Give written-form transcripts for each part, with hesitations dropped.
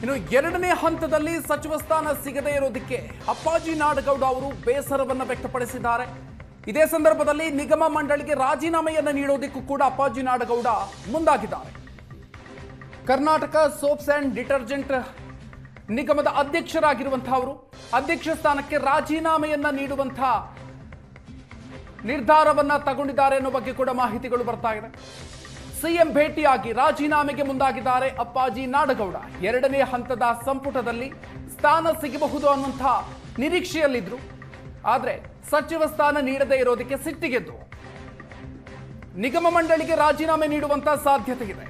ಇನ್ನು ಎರಡನೇ ಹಂತದಲ್ಲಿ ಸಚಿವ ಸ್ಥಾನ ಸಿಗದೇ ಇರೋದಕ್ಕೆ ಅಪ್ಪಾಜಿ ನಾಡಗೌಡ ಅವರು ಬೇಸರವನ್ನು ವ್ಯಕ್ತಪಡಿಸಿದ್ದಾರೆ. ಇದೇ ಸಂದರ್ಭದಲ್ಲಿ ನಿಗಮ ಮಂಡಳಿಗೆ ರಾಜೀನಾಮೆಯನ್ನು ನೀಡೋದಕ್ಕೂ ಕೂಡ ಅಪ್ಪಾಜಿ ನಾಡಗೌಡ ಮುಂದಾಗಿದ್ದಾರೆ. ಕರ್ನಾಟಕ ಸೋಪ್ಸ್ ಅಂಡ್ ಡಿಟರ್ಜೆಂಟ್ ನಿಗಮದ ಅಧ್ಯಕ್ಷರಾಗಿರುವಂತಹ ಅವರು ಅಧ್ಯಕ್ಷ ಸ್ಥಾನಕ್ಕೆ ರಾಜೀನಾಮೆಯನ್ನ ನೀಡುವಂತಹ ನಿರ್ಧಾರವನ್ನ ತಗೊಂಡಿದ್ದಾರೆ ಅನ್ನೋ ಬಗ್ಗೆ ಕೂಡ ಮಾಹಿತಿಗಳು ಬರ್ತಾ ಇದೆ. ಸಿಎಂ ಭೇಟಿಯಾಗಿ ರಾಜೀನಾಮೆಗೆ ಮುಂದಾಗಿದ್ದಾರೆ ಅಪ್ಪಾಜಿ ನಾಡಗೌಡ. ಎರಡನೇ ಹಂತದ ಸಂಪುಟದಲ್ಲಿ ಸ್ಥಾನ ಸಿಗಬಹುದು ಅನ್ನುವಂತಹ ನಿರೀಕ್ಷೆಯಲ್ಲಿದ್ರು. ಆದರೆ ಸಚಿವ ಸ್ಥಾನ ನೀಡದೇ ಇರೋದಕ್ಕೆ ಸಿಟ್ಟಿಗೆದ್ದು ನಿಗಮ ಮಂಡಳಿಗೆ ರಾಜೀನಾಮೆ ನೀಡುವಂತಹ ಸಾಧ್ಯತೆ ಇದೆ.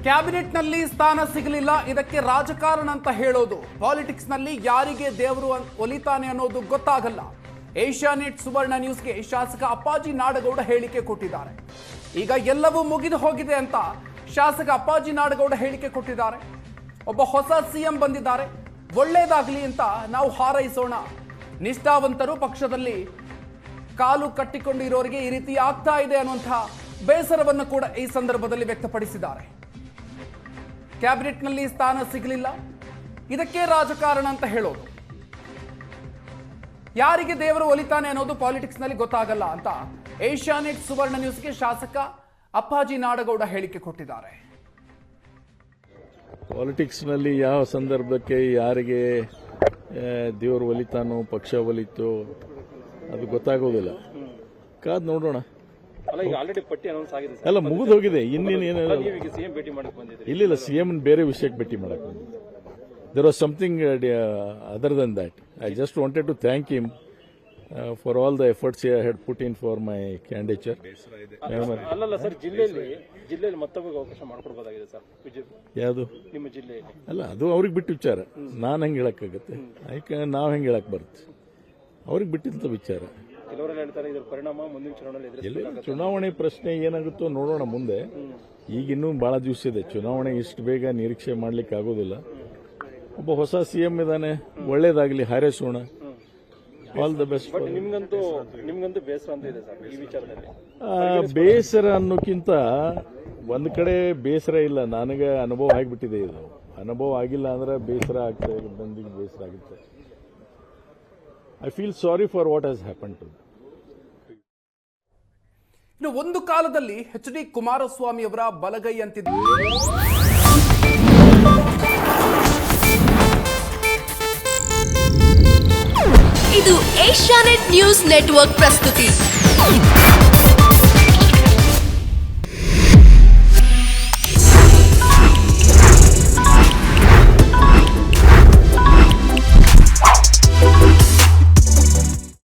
ಕ್ಯಾಬಿನೆಟ್ನಲ್ಲಿ ಸ್ಥಾನ ಸಿಗಲಿಲ್ಲ, ಇದಕ್ಕೆ ರಾಜಕಾರಣ ಅಂತ ಹೇಳೋದು. ಪಾಲಿಟಿಕ್ಸ್ನಲ್ಲಿ ಯಾರಿಗೆ ದೇವರು ಒಲಿತಾನೆ ಅನ್ನೋದು ಗೊತ್ತಾಗಲ್ಲ. ಏಷ್ಯಾನೆಟ್ ಸುವರ್ಣ ನ್ಯೂಸ್ಗೆ ಶಾಸಕ ಅಪ್ಪಾಜಿ ನಾಡಗೌಡ ಹೇಳಿಕೆ ಕೊಟ್ಟಿದ್ದಾರೆ. ಈಗ ಎಲ್ಲವೂ ಮುಗಿದು ಹೋಗಿದೆ ಅಂತ ಶಾಸಕ ಅಪ್ಪಾಜಿ ನಾಡಗೌಡ ಹೇಳಿಕೆ ಕೊಟ್ಟಿದ್ದಾರೆ. ಒಬ್ಬ ಹೊಸ ಸಿಎಂ ಬಂದಿದ್ದಾರೆ, ಒಳ್ಳೇದಾಗಲಿ ಅಂತ ನಾವು ಹಾರೈಸೋಣ. ನಿಷ್ಠಾವಂತರು ಪಕ್ಷದಲ್ಲಿ ಕಾಲು ಕಟ್ಟಿಕೊಂಡಿರೋರಿಗೆ ಈ ರೀತಿ ಆಗ್ತಾ ಇದೆ ಅನ್ನುವಂತಹ ಬೇಸರವನ್ನು ಕೂಡ ಈ ಸಂದರ್ಭದಲ್ಲಿ ವ್ಯಕ್ತಪಡಿಸಿದ್ದಾರೆ. ಕ್ಯಾಬಿನೆಟ್ನಲ್ಲಿ ಸ್ಥಾನ ಸಿಗಲಿಲ್ಲ, ಇದಕ್ಕೆ ರಾಜಕಾರಣ ಅಂತ ಹೇಳೋದು. ಯಾರಿಗೆ ದೇವರು ಒಲಿತಾನೆ ಅನ್ನೋದು ಪಾಲಿಟಿಕ್ಸ್ನಲ್ಲಿ ಗೊತ್ತಾಗಲ್ಲ ಅಂತ ಏಷ್ಯಾನೆಟ್ ಸುವರ್ಣ ನ್ಯೂಸ್ಗೆ ಶಾಸಕ ಅಪ್ಪಾಜಿ ನಾಡಗೌಡ ಹೇಳಿಕೆ ಕೊಟ್ಟಿದ್ದಾರೆ. ಪಾಲಿಟಿಕ್ಸ್ನಲ್ಲಿ ಯಾವ ಸಂದರ್ಭಕ್ಕೆ ಯಾರಿಗೆ ದೇವರು ಒಲಿತಾನೋ ಪಕ್ಷ ಒಲಿತೋ ಅದು ಗೊತ್ತಾಗೋದಿಲ್ಲ. ಕಾದ್ ನೋಡೋಣ. ಅಲ್ಲ, ಮುಗಿದು ಹೋಗಿದೆ. ಇನ್ನೇನು ಇಲ್ಲ, ಸಿಎಂ ಬೇರೆ ವಿಷಯಕ್ಕೆ ಭೇಟಿ ಮಾಡಕ್ ಬಂದಿದ್ದೆ. There was something other than that. I just wanted to thank him for all the efforts I had put in for my candidature. ಅಲ್ಲಲ್ಲ ಸರ್, ಜಿಲ್ಲೆಯಲ್ಲಿ ಮತ್ತೊಬ್ಬರಿಗೆ ಅವಕಾಶ ಮಾಡಿಕೊಡ್ಬೋದಾಗಿದೆ ಸರ್. ಯಾವುದು? ನಿಮ್ಮ ಜಿಲ್ಲೆಯಲ್ಲಿ. ಅಲ್ಲ, ಅದು ಅವ್ರಿಗೆ ಬಿಟ್ಟು ವಿಚಾರ. ನಾನು ಹೆಂಗೆ ಹೇಳಕ್ಕಾಗತ್ತೆ? ನಾವು ಹೆಂಗೆ ಹೇಳಕ್ ಬರುತ್ತೆ? ಅವ್ರಿಗೆ ಬಿಟ್ಟಿದ್ದ ವಿಚಾರ. ಕೆಲವರೆಲ್ಲ ಹೇಳ್ತಾರೆ ಇದರ ಪರಿಣಾಮ ಮುಂದಿನ ಚುನಾವಣೆಯಲ್ಲಿ ಚುನಾವಣೆ ಪ್ರಶ್ನೆ ಏನಾಗುತ್ತೋ ನೋಡೋಣ ಮುಂದೆ. ಈಗಿನ್ನೂ ಬಹಳ ದಿವಸ ಇದೆ. ಚುನಾವಣೆ ಇಷ್ಟು ಬೇಗ ನಿರೀಕ್ಷೆ ಮಾಡ್ಲಿಕ್ಕೆ ಆಗೋದಿಲ್ಲ. ಒಬ್ಬ ಹೊಸ ಸಿಎಂ ಇದ್ದಾನೆ, ಒಳ್ಳೇದಾಗಲಿ, ಹಾರೈಸೋಣ. All the best. ನಿಮ್ಗಂತೂ ಬೇಸರ ಅಂತ ಇದೆ ಸರ್ ಈ ವಿಚಾರದಲ್ಲಿ? ಬೇಸರ ಅನ್ನೋಕ್ಕಿಂತ ಒಂದ್ ಕಡೆ ಬೇಸರ ಇಲ್ಲ, ನನಗೆ ಅನುಭವ ಆಗಿಬಿಟ್ಟಿದೆ. ಇದು ಅನುಭವ ಆಗಿಲ್ಲ ಅಂದ್ರೆ ಬೇಸರ ಆಗ್ತದೆ, ಬಂದಿಗೆ ಬೇಸರ ಆಗುತ್ತೆ. I feel sorry for what has happen to. ಇನ್ನು ಒಂದು ಕಾಲದಲ್ಲಿ ಎಚ್.ಡಿ. ಕುಮಾರಸ್ವಾಮಿ ಅವರ ಬಲಗೈ ಅಂತಿದ್ರು. ಇದು ಏಷ್ಯಾನೆಟ್ ನ್ಯೂಸ್ ನೆಟ್ವರ್ಕ್ ಪ್ರಸ್ತುತಿ.